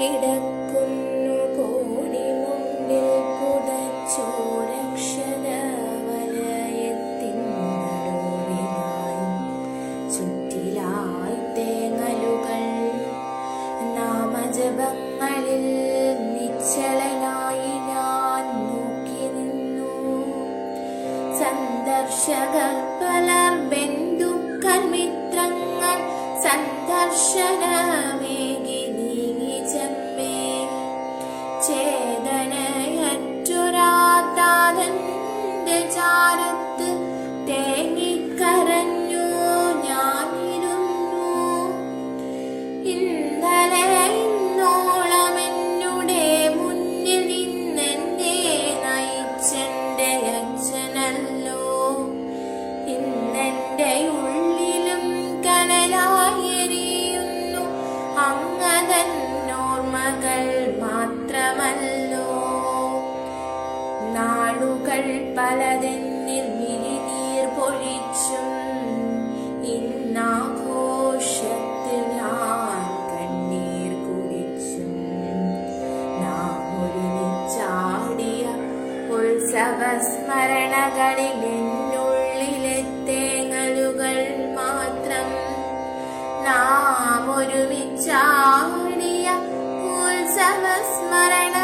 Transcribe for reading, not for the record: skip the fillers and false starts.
കിടക്കുന്നു കോടി മുമ്പിൽ പുതച്ചോരക്ഷര വലയത്തിൻ നടുവിലായി ചുറ്റിലായി തേങ്ങലുകൾ നാമജപങ്ങളിൽ നിശ്ചലനായി ഞാൻ നോക്കി നിന്നു. സന്ദർശകർ പലർ ബന്ധുക്കൾ മിത്രങ്ങൾ സന്ദർശനമേകി നീങ്ങി ചെമ്മേ. ചേതനയറ്റൊരാതാതന്റെ ചാരത്ത് തേങ്ങിക്കരഞ്ഞു ഞാനിരുന്നു. ഇന്നലെ ഇന്നോളം എന്നുടെ മുന്നിൽ നിന്നെന്നെ നയിച്ചെന്റെ അച്ഛനല്ലോ. ഇന്നെന്റെ ഉള്ളിലും കനലായി എരിയുന്നു അങ്ങതന്നോർമ്മകൾ മാത്രമല്ലോ. നാളുകൾ പലതെന്നിൽ മിഴിനീർ പൊഴിച്ചും ഇന്നാഘോഷത്തിൽ ഞാൻ കണ്ണീർ കുടിച്ചും നാം ഒരുമിച്ചാടിയ ഉത്സവസ്മരണകളിൽ എന്നുള്ളിലെ തേങ്ങലുകൾ മാത്രം. നാം ഒരുമിച്ചാടിയ ഉത്സവസ്മരണ